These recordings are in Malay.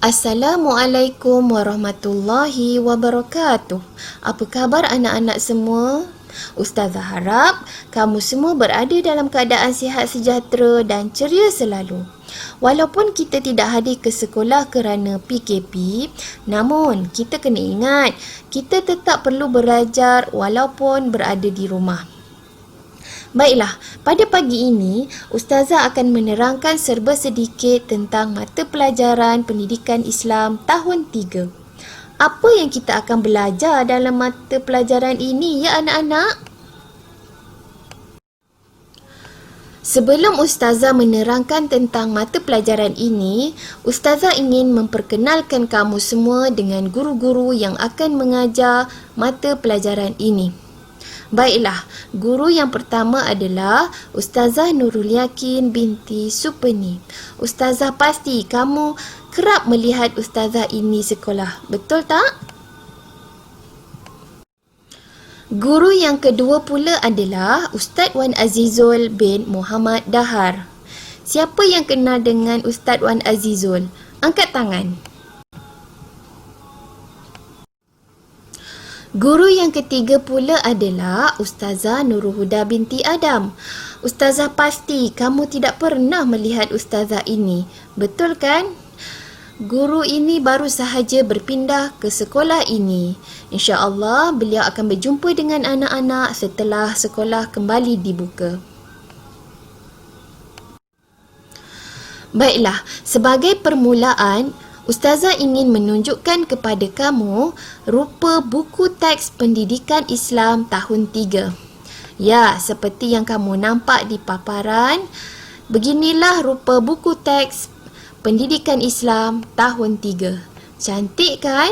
Assalamualaikum warahmatullahi wabarakatuh. Apa khabar anak-anak semua? Ustazah harap kamu semua berada dalam keadaan sihat sejahtera dan ceria selalu. Walaupun kita tidak hadir ke sekolah kerana PKP, namun kita kena ingat, kita tetap perlu belajar walaupun berada di rumah. Baiklah, pada pagi ini, Ustazah akan menerangkan serba sedikit tentang mata pelajaran pendidikan Islam tahun 3. Apa yang kita akan belajar dalam mata pelajaran ini ya anak-anak? Sebelum Ustazah menerangkan tentang mata pelajaran ini, Ustazah ingin memperkenalkan kamu semua dengan guru-guru yang akan mengajar mata pelajaran ini. Baiklah, guru yang pertama adalah Ustazah Nurul Yakin binti Supeni. Ustazah pasti kamu kerap melihat Ustazah ini sekolah, betul tak? Guru yang kedua pula adalah Ustaz Wan Azizul bin Muhammad Dahar. Siapa yang kenal dengan Ustaz Wan Azizul? Angkat tangan. Guru yang ketiga pula adalah Ustazah Nurul Huda binti Adam. Ustazah pasti kamu tidak pernah melihat Ustazah ini, betul kan? Guru ini baru sahaja berpindah ke sekolah ini. InsyaAllah beliau akan berjumpa dengan anak-anak setelah sekolah kembali dibuka. Baiklah, sebagai permulaan, Ustazah ingin menunjukkan kepada kamu rupa buku teks pendidikan Islam tahun 3. Ya, seperti yang kamu nampak di paparan, beginilah rupa buku teks pendidikan Islam tahun 3. Cantik kan?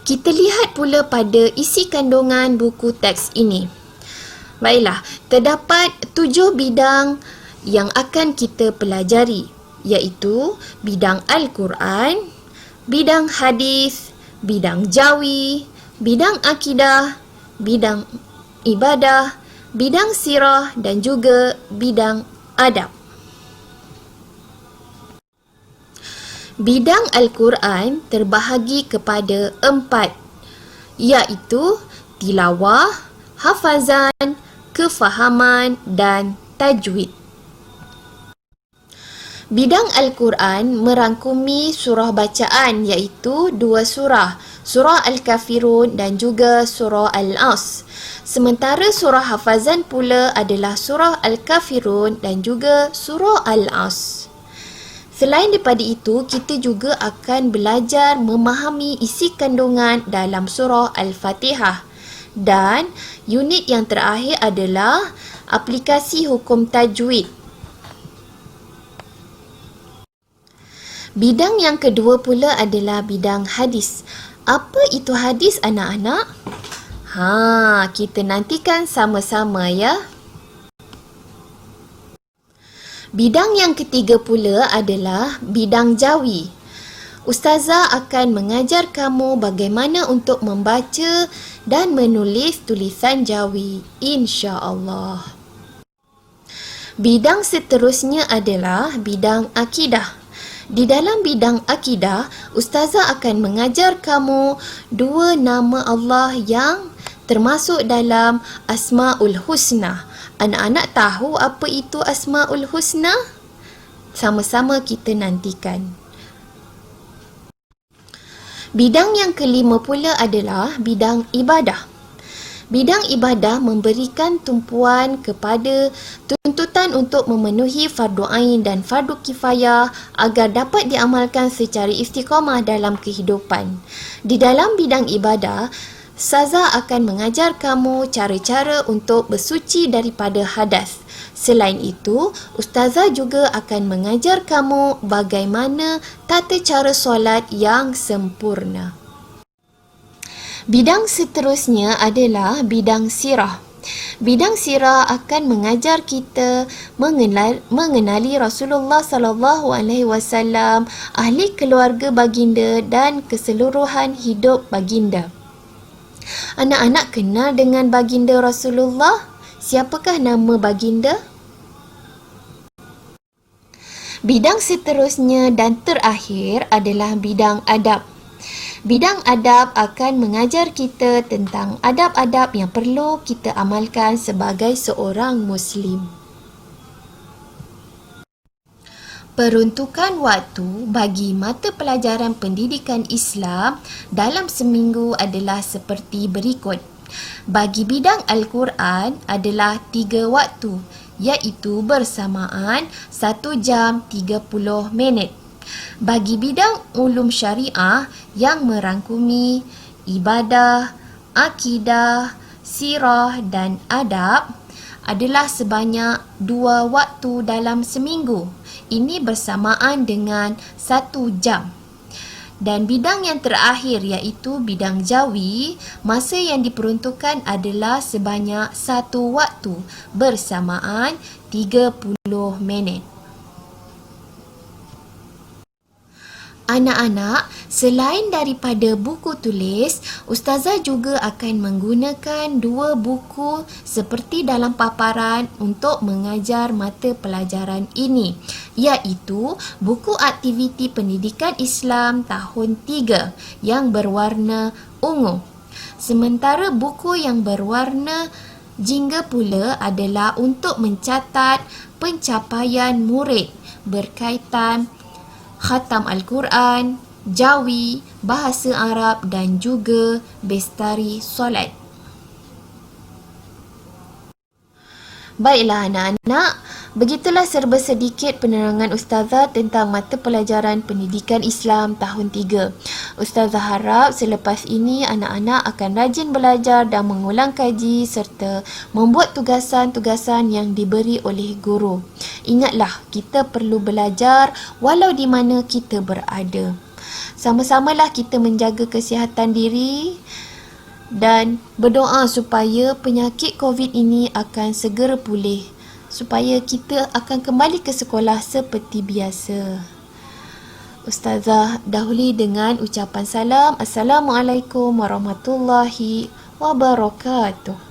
Kita lihat pula pada isi kandungan buku teks ini. Baiklah, terdapat 7 bidang yang akan kita pelajari, iaitu bidang Al-Quran, bidang hadis, bidang jawi, bidang akidah, bidang ibadah, bidang sirah dan juga bidang adab. Bidang Al-Quran terbahagi kepada 4, iaitu tilawah, hafazan, kefahaman dan tajwid. Bidang Al-Quran merangkumi surah bacaan iaitu 2 surah, surah Al-Kafirun dan juga surah Al-As. Sementara surah hafazan pula adalah surah Al-Kafirun dan juga surah Al-As. Selain daripada itu, kita juga akan belajar memahami isi kandungan dalam surah Al-Fatihah. Dan unit yang terakhir adalah aplikasi hukum tajwid. Bidang yang kedua pula adalah bidang hadis. Apa itu hadis anak-anak? Kita nantikan sama-sama ya. Bidang yang ketiga pula adalah bidang jawi. Ustazah akan mengajar kamu bagaimana untuk membaca dan menulis tulisan jawi, insya-Allah. Bidang seterusnya adalah bidang akidah. Di dalam bidang akidah, Ustazah akan mengajar kamu 2 nama Allah yang termasuk dalam Asmaul Husna. Anak-anak tahu apa itu Asmaul Husna? Sama-sama kita nantikan. Bidang yang kelima pula adalah bidang ibadah. Bidang ibadah memberikan tumpuan kepada tuntutan untuk memenuhi fardu ain dan fardu kifayah agar dapat diamalkan secara istiqamah dalam kehidupan. Di dalam bidang ibadah, Ustazah akan mengajar kamu cara-cara untuk bersuci daripada hadas. Selain itu, Ustazah juga akan mengajar kamu bagaimana tata cara solat yang sempurna. Bidang seterusnya adalah bidang sirah. Bidang sirah akan mengajar kita mengenali Rasulullah sallallahu alaihi wasallam, ahli keluarga baginda dan keseluruhan hidup baginda. Anak-anak kenal dengan baginda Rasulullah? Siapakah nama baginda? Bidang seterusnya dan terakhir adalah bidang adab. Bidang adab akan mengajar kita tentang adab-adab yang perlu kita amalkan sebagai seorang Muslim. Peruntukan waktu bagi mata pelajaran pendidikan Islam dalam seminggu adalah seperti berikut. Bagi bidang Al-Quran adalah 3 waktu, iaitu bersamaan 1 jam 30 minit. Bagi bidang ulum syariah yang merangkumi ibadah, akidah, sirah dan adab adalah sebanyak 2 waktu dalam seminggu. Ini bersamaan dengan 1 jam. Dan bidang yang terakhir iaitu bidang jawi, masa yang diperuntukkan adalah sebanyak 1 waktu bersamaan 30 minit. Anak-anak, selain daripada buku tulis, Ustazah juga akan menggunakan 2 buku seperti dalam paparan untuk mengajar mata pelajaran ini, iaitu buku aktiviti pendidikan Islam tahun 3 yang berwarna ungu. Sementara buku yang berwarna jingga pula adalah untuk mencatat pencapaian murid berkaitan khatam Al-Quran, jawi, bahasa Arab dan juga bestari solat. Baiklah anak-anak, begitulah serba sedikit penerangan Ustazah tentang mata pelajaran pendidikan Islam tahun 3. Ustazah harap selepas ini anak-anak akan rajin belajar dan mengulang kaji serta membuat tugasan-tugasan yang diberi oleh guru. Ingatlah, kita perlu belajar walau di mana kita berada. Sama-samalah kita menjaga kesihatan diri dan berdoa supaya penyakit COVID ini akan segera pulih, supaya kita akan kembali ke sekolah seperti biasa. Ustazah dahului dengan ucapan salam. Assalamualaikum warahmatullahi wabarakatuh.